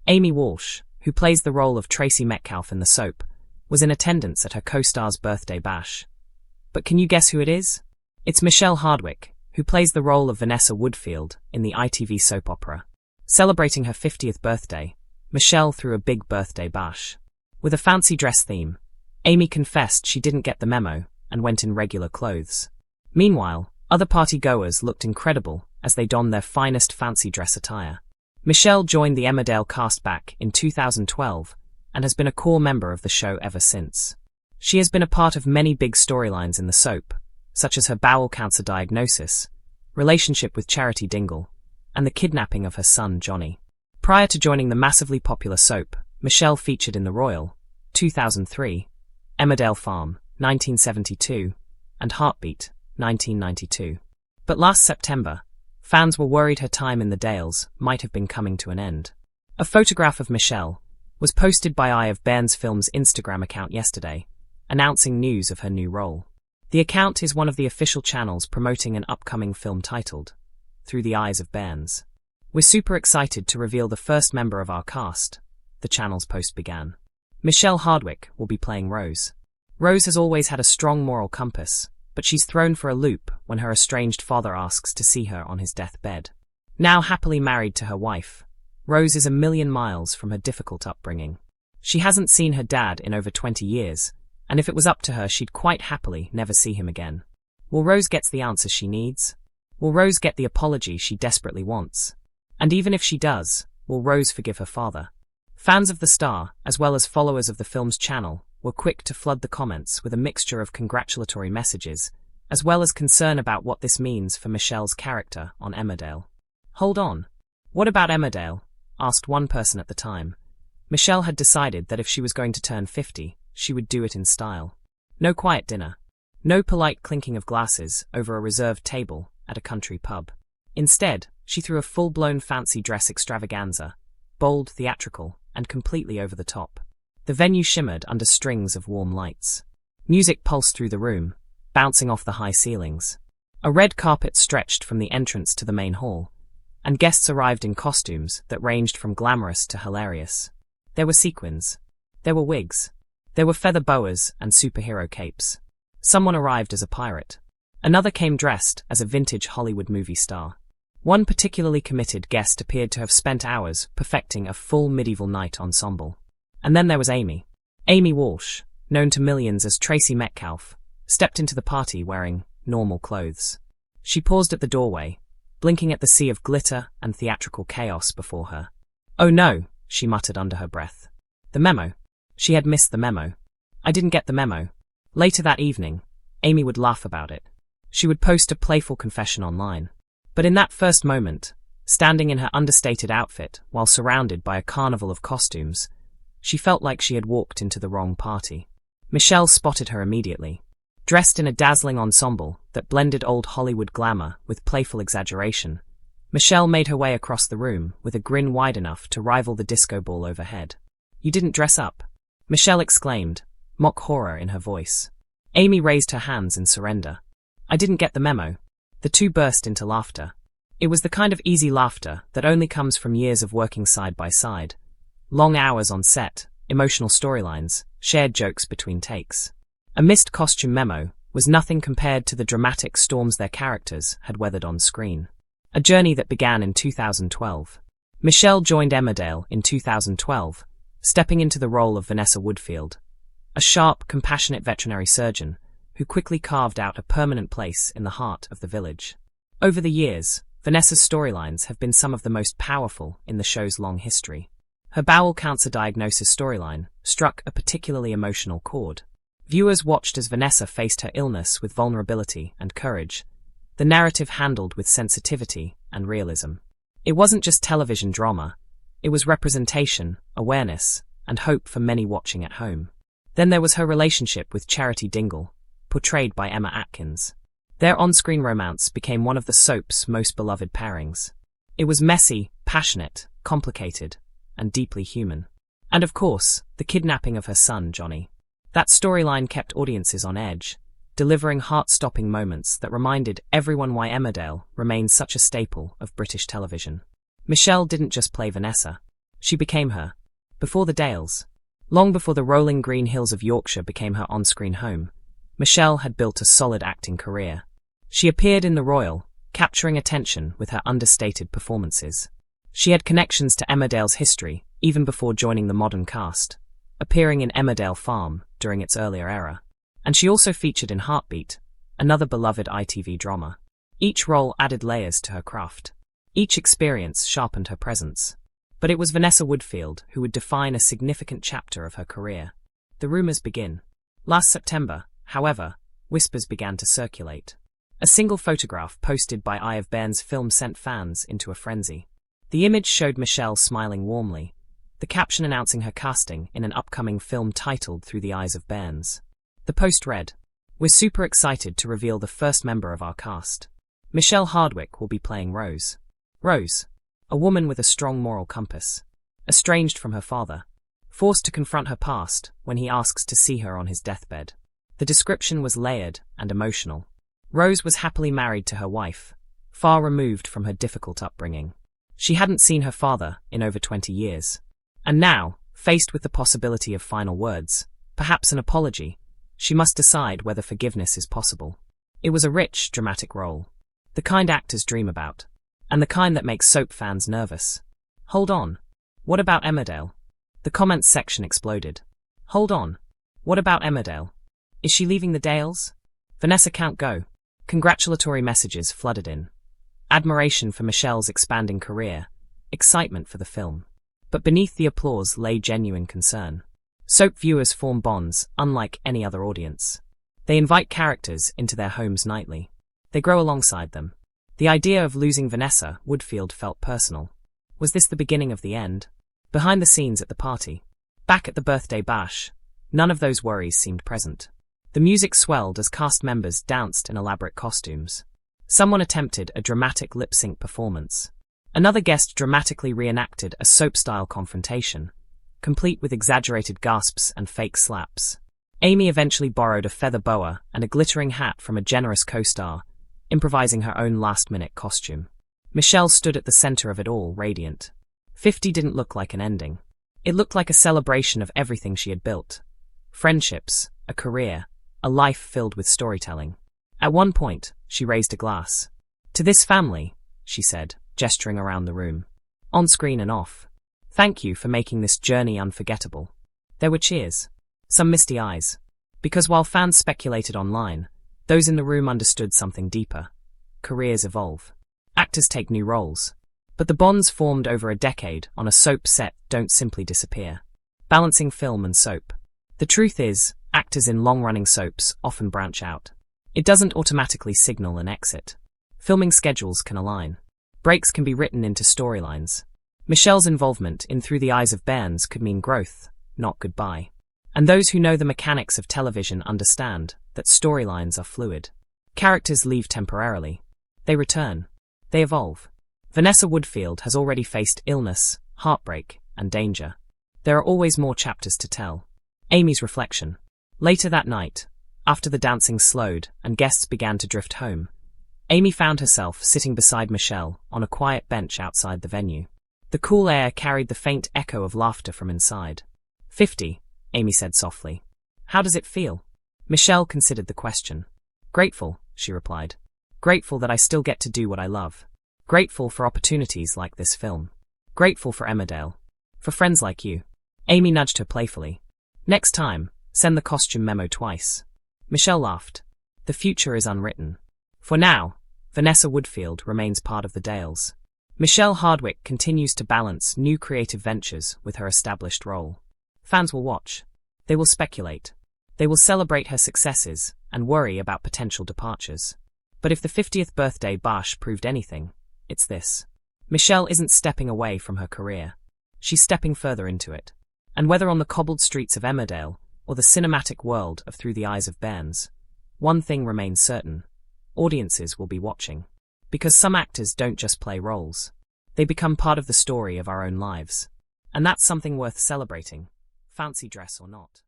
Amy Walsh, who plays the role of Tracy Metcalfe in the soap, was in attendance at her co-star's birthday bash. But can you guess who it is? It's Michelle Hardwick, who plays the role of Vanessa Woodfield in the ITV soap opera. Celebrating her 50th birthday, Michelle threw a big birthday bash. With a fancy dress theme, Amy confessed she didn't get the memo and went in regular clothes. Meanwhile, other party-goers looked incredible as they donned their finest fancy dress attire. Michelle joined the Emmerdale cast back in 2012 and has been a core member of the show ever since. She has been a part of many big storylines in the soap, such as her bowel cancer diagnosis, relationship with Charity Dingle, and the kidnapping of her son Johnny. Prior to joining the massively popular soap, Michelle featured in The Royal, 2003, Emmerdale Farm, 1972, and Heartbeat, 1992. But last September, fans were worried her time in the Dales might have been coming to an end. A photograph of Michelle was posted by Eye of Bairns Film's Instagram account yesterday, announcing news of her new role. The account is one of the official channels promoting an upcoming film titled Through the Eyes of Bairns. We're super excited to reveal the first member of our cast, the channel's post began. Michelle Hardwick will be playing Rose. Rose has always had a strong moral compass, but she's thrown for a loop when her estranged father asks to see her on his deathbed. Now happily married to her wife, Rose is a million miles from her difficult upbringing. She hasn't seen her dad in over 20 years, and if it was up to her, she'd quite happily never see him again. Will Rose get the answers she needs? Will Rose get the apology she desperately wants? And even if she does, will Rose forgive her father? Fans of the star, as well as followers of the film's channel, were quick to flood the comments with a mixture of congratulatory messages, as well as concern about what this means for Michelle's character on Emmerdale. Hold on. What about Emmerdale? Asked one person at the time. Michelle had decided that if she was going to turn 50, she would do it in style. No quiet dinner. No polite clinking of glasses over a reserved table at a country pub. Instead, she threw a full-blown fancy dress extravaganza, bold, theatrical, and completely over the top. The venue shimmered under strings of warm lights. Music pulsed through the room, bouncing off the high ceilings. A red carpet stretched from the entrance to the main hall, and guests arrived in costumes that ranged from glamorous to hilarious. There were sequins. There were wigs. There were feather boas and superhero capes. Someone arrived as a pirate. Another came dressed as a vintage Hollywood movie star. One particularly committed guest appeared to have spent hours perfecting a full medieval knight ensemble. And then there was Amy. Amy Walsh, known to millions as Tracy Metcalfe, stepped into the party wearing normal clothes. She paused at the doorway, blinking at the sea of glitter and theatrical chaos before her. "Oh no," she muttered under her breath. The memo. She had missed the memo. I didn't get the memo. Later that evening, Amy would laugh about it. She would post a playful confession online. But in that first moment, standing in her understated outfit while surrounded by a carnival of costumes, she felt like she had walked into the wrong party. Michelle spotted her immediately. Dressed in a dazzling ensemble that blended old Hollywood glamour with playful exaggeration, Michelle made her way across the room with a grin wide enough to rival the disco ball overhead. "You didn't dress up," Michelle exclaimed, mock horror in her voice. Amy raised her hands in surrender. "I didn't get the memo." The two burst into laughter. It was the kind of easy laughter that only comes from years of working side by side. Long hours on set, emotional storylines, shared jokes between takes. A missed costume memo was nothing compared to the dramatic storms their characters had weathered on screen. A journey that began in 2012. Michelle joined Emmerdale in 2012, stepping into the role of Vanessa Woodfield, a sharp, compassionate veterinary surgeon who quickly carved out a permanent place in the heart of the village. Over the years, Vanessa's storylines have been some of the most powerful in the show's long history. Her bowel cancer diagnosis storyline struck a particularly emotional chord. Viewers watched as Vanessa faced her illness with vulnerability and courage, the narrative handled with sensitivity and realism. It wasn't just television drama, it was representation, awareness, and hope for many watching at home. Then there was her relationship with Charity Dingle, portrayed by Emma Atkins. Their on-screen romance became one of the soap's most beloved pairings. It was messy, passionate, complicated, and deeply human. And of course, the kidnapping of her son, Johnny. That storyline kept audiences on edge, delivering heart-stopping moments that reminded everyone why Emmerdale remains such a staple of British television. Michelle didn't just play Vanessa. She became her. Before the Dales, long before the rolling green hills of Yorkshire became her on-screen home, Michelle had built a solid acting career. She appeared in The Royal, capturing attention with her understated performances. She had connections to Emmerdale's history even before joining the modern cast, appearing in Emmerdale Farm during its earlier era. And she also featured in Heartbeat, another beloved ITV drama. Each role added layers to her craft. Each experience sharpened her presence. But it was Vanessa Woodfield who would define a significant chapter of her career. The rumours begin. Last September, however, whispers began to circulate. A single photograph posted by Eye of Bairn's film sent fans into a frenzy. The image showed Michelle smiling warmly, the caption announcing her casting in an upcoming film titled Through the Eyes of Bairns. The post read, "We're super excited to reveal the first member of our cast. Michelle Hardwick will be playing Rose. Rose, a woman with a strong moral compass, estranged from her father, forced to confront her past when he asks to see her on his deathbed." The description was layered and emotional. Rose was happily married to her wife, far removed from her difficult upbringing. She hadn't seen her father in over 20 years. And now, faced with the possibility of final words, perhaps an apology, she must decide whether forgiveness is possible. It was a rich, dramatic role. The kind actors dream about. And the kind that makes soap fans nervous. Hold on. What about Emmerdale? The comments section exploded. Hold on. What about Emmerdale? Is she leaving the Dales? Vanessa can't go. Congratulatory messages flooded in. Admiration for Michelle's expanding career. Excitement for the film. But beneath the applause lay genuine concern. Soap viewers form bonds unlike any other audience. They invite characters into their homes nightly. They grow alongside them. The idea of losing Vanessa Woodfield felt personal. Was this the beginning of the end? Behind the scenes at the party, back at the birthday bash, none of those worries seemed present. The music swelled as cast members danced in elaborate costumes. Someone attempted a dramatic lip-sync performance. Another guest dramatically reenacted a soap-style confrontation, complete with exaggerated gasps and fake slaps. Amy eventually borrowed a feather boa and a glittering hat from a generous co-star, improvising her own last-minute costume. Michelle stood at the center of it all, radiant. 50 didn't look like an ending. It looked like a celebration of everything she had built. Friendships, a career, a life filled with storytelling. At one point, she raised a glass. "To this family," she said, gesturing around the room. On screen and off. "Thank you for making this journey unforgettable." There were cheers. Some misty eyes. Because while fans speculated online, those in the room understood something deeper. Careers evolve. Actors take new roles. But the bonds formed over a decade on a soap set don't simply disappear. Balancing film and soap. The truth is, actors in long-running soaps often branch out. It doesn't automatically signal an exit. Filming schedules can align. Breaks can be written into storylines. Michelle's involvement in Through the Eyes of Bairns could mean growth, not goodbye. And those who know the mechanics of television understand that storylines are fluid. Characters leave temporarily. They return. They evolve. Vanessa Woodfield has already faced illness, heartbreak, and danger. There are always more chapters to tell. Amy's reflection. Later that night, after the dancing slowed and guests began to drift home, Amy found herself sitting beside Michelle on a quiet bench outside the venue. The cool air carried the faint echo of laughter from inside. 50, Amy said softly. "How does it feel?" Michelle considered the question. "Grateful," she replied. "Grateful that I still get to do what I love. Grateful for opportunities like this film. Grateful for Emmerdale. For friends like you." Amy nudged her playfully. "Next time, send the costume memo twice." Michelle laughed. "The future is unwritten. For now, Vanessa Woodfield remains part of the Dales. Michelle Hardwick continues to balance new creative ventures with her established role. Fans will watch. They will speculate. They will celebrate her successes and worry about potential departures. But if the 50th birthday bash proved anything, it's this. Michelle isn't stepping away from her career. She's stepping further into it. And whether on the cobbled streets of Emmerdale or the cinematic world of Through the Eyes of Bairns, one thing remains certain. Audiences will be watching. Because some actors don't just play roles. They become part of the story of our own lives. And that's something worth celebrating, fancy dress or not.